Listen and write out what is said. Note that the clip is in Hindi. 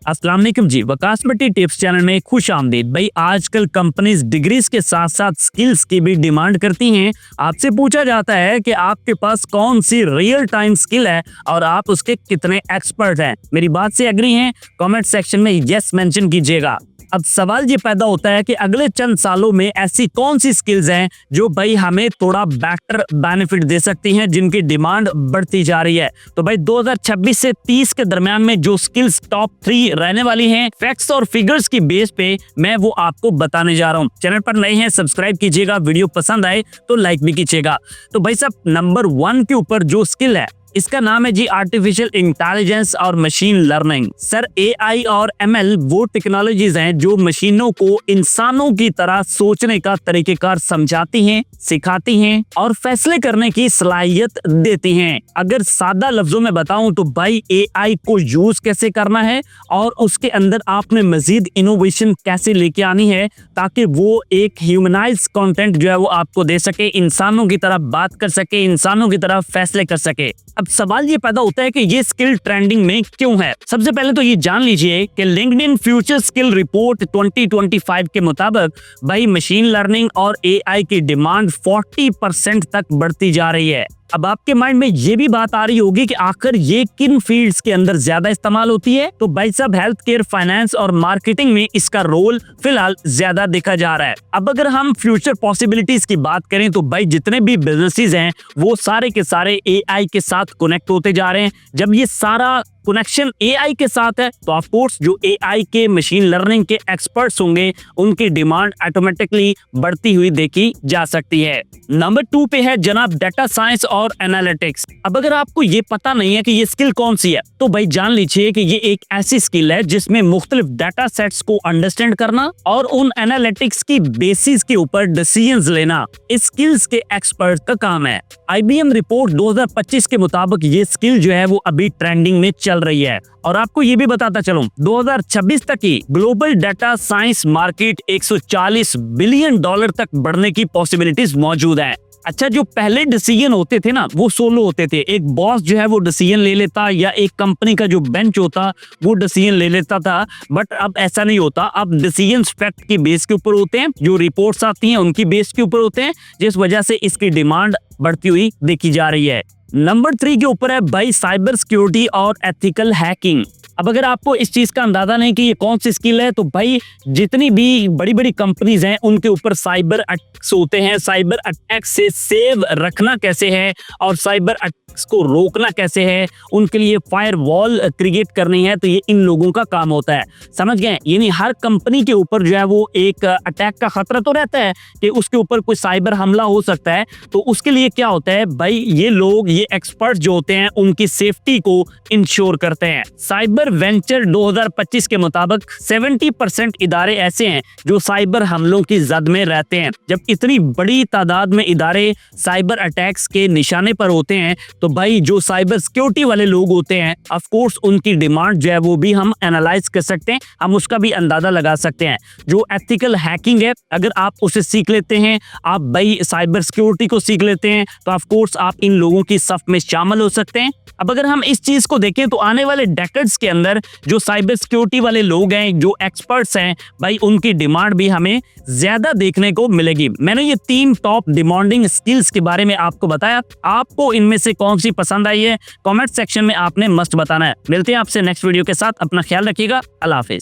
अस्सलाम वालेकुम जी, वकास भट्टी टिप्स चैनल में खुश आमदीद। भाई आजकल कंपनीज डिग्रीज के साथ साथ स्किल्स की भी डिमांड करती हैं। आपसे पूछा जाता है कि आपके पास कौन सी रियल टाइम स्किल है और आप उसके कितने एक्सपर्ट हैं। मेरी बात से एग्री हैं? कमेंट सेक्शन में यस मेंशन कीजिएगा। अब सवाल ये पैदा होता है कि अगले चंद सालों में ऐसी कौन सी स्किल्स हैं जो भाई हमें थोड़ा बेटर बेनिफिट दे सकती हैं, जिनकी डिमांड बढ़ती जा रही है। तो भाई 2026 से 30 के दरमियान में जो स्किल्स टॉप 3 रहने वाली हैं, फैक्ट्स और फिगर्स की बेस पे मैं वो आपको बताने जा रहा हूँ। चैनल पर नए हैं सब्सक्राइब कीजिएगा, वीडियो पसंद आए तो लाइक भी कीजिएगा। तो भाई साहब नंबर 1 के ऊपर जो स्किल है इसका नाम है जी आर्टिफिशियल इंटेलिजेंस और मशीन लर्निंग। सर एआई और एमएल वो टेक्नोलॉजीज हैं जो मशीनों को इंसानों की तरह सोचने का तरीकेकार समझाती हैं, सिखाती हैं और फैसले करने की सलाहियत देती हैं। अगर सादा लफ्जों में बताऊं तो भाई एआई को यूज कैसे करना है और उसके अंदर आपने मजीद इनोवेशन कैसे लेके आनी है ताकि वो एक ह्यूमनाइज कंटेंट जो है वो आपको दे सके, इंसानों की तरह बात कर सके, इंसानों की तरह फैसले कर सके। अब सवाल ये पैदा होता है कि ये स्किल ट्रेंडिंग में क्यों है। सबसे पहले तो ये जान लीजिए कि लिंक्डइन फ्यूचर स्किल रिपोर्ट 2025 के मुताबिक भाई मशीन लर्निंग और एआई की डिमांड 40% तक बढ़ती जा रही है। अब आपके माइंड में ये भी बात आ रही होगी कि आखिर ये किन फील्ड्स के अंदर ज्यादा इस्तेमाल होती है। तो भाई साहब हेल्थ केयर, फाइनेंस और मार्केटिंग में इसका रोल फिलहाल ज्यादा देखा जा रहा है। अब अगर हम फ्यूचर पॉसिबिलिटीज की बात करें तो भाई जितने भी बिजनेसेस हैं वो सारे के सारे एआई के साथ कनेक्ट होते जा रहे हैं। जब ये सारा कनेक्शन एआई के साथ है तो ऑफ कोर्स जो एआई के मशीन लर्निंग के एक्सपर्ट्स होंगे उनकी डिमांड ऑटोमेटिकली बढ़ती हुई देखी जा सकती है। नंबर 2 पे है जनाब डाटा साइंस और एनालिटिक्स। अब अगर आपको ये पता नहीं है कि ये स्किल कौन सी है तो भाई जान लीजिए कि ये एक ऐसी स्किल है जिसमें मुख्तलिफ डाटा सेट्स को अंडरस्टैंड करना और उन एनालिटिक्स की बेसिस के ऊपर डिसीजंस लेना इस स्किल्स के एक्सपर्ट का काम है। आईबीएम रिपोर्ट 2025 के मुताबिक ये स्किल जो है वो अभी ट्रेंडिंग में चल रही है। और आपको ये भी बताता चलूं 2026 तक की global data science market 140 billion dollar तक बढ़ने की पॉसिबिलिटीज मौजूद है। अच्छा, जो पहले डिसीजन होते थे ना वो सोलो होते थे। एक बॉस जो है वो डिसीजन ले लेता या एक कंपनी का जो बेंच होता वो डिसीजन ले लेता था, बट अब ऐसा नहीं होता। अब डिसीजन फैक्ट की बेस के ऊपर होते हैं, जो रिपोर्ट्स आती हैं उनकी बेस के ऊपर होते हैं, जिस वजह से इसकी डिमांड बढ़ती हुई देखी जा रही है। नंबर 3 के ऊपर है भाई साइबर सिक्योरिटी और एथिकल हैकिंग। अब अगर आपको इस चीज का अंदाजा नहीं कि ये कौन सी स्किल है तो भाई जितनी भी बड़ी बड़ी कंपनीज हैं उनके ऊपर साइबर अटैक्स होते हैं। साइबर अटैक से सेव रखना कैसे है और साइबर अटैक्स को रोकना कैसे है, उनके लिए फायर वॉल क्रिएट करनी है, तो ये इन लोगों का काम होता है। समझ गए? यानी हर कंपनी के ऊपर जो है वो एक अटैक का खतरा तो रहता है कि उसके ऊपर कोई साइबर हमला हो सकता है। तो उसके लिए क्या होता है भाई, ये लोग, ये एक्सपर्ट जो होते हैं उनकी सेफ्टी को इंश्योर करते हैं। साइबर वेंचर 2025 के मुताबिक 70% इदारे ऐसे हैं जो साइबर हमलों की जद में रहते हैं। जब इतनी बड़ी तादाद में इदारे साइबर अटैक्स के निशाने पर होते हैं तो भाई जो साइबर सिक्योरिटी वाले लोग होते हैं ऑफ कोर्स उनकी डिमांड जो है वो भी हम एनालाइज कर सकते हैं, हम उसका भी अंदाजा लगा सकते हैं। जो एथिकल हैकिंग है अगर आप उसे सीख लेते हैं, आप भाई साइबर सिक्योरिटी को सीख लेते हैं तो ऑफ कोर्स आप इन लोगों की सफ में शामिल हो सकते हैं। अब अगर हम इस चीज को देखें तो आने वाले डेकेड्स के अंदर जो साइबर सिक्योरिटी वाले लोग हैं, जो एक्सपर्ट्स हैं भाई, उनकी डिमांड भी हमें ज्यादा देखने को मिलेगी। मैंने ये 3 टॉप डिमांडिंग स्किल्स के बारे में आपको बताया। आपको इनमें से कौन सी पसंद आई है कमेंट सेक्शन में आपने मस्ट बताना है। मिलते हैं आपसे नेक्स्ट वीडियो के साथ। अपना ख्याल रखिएगा। अल्लाह हाफिज।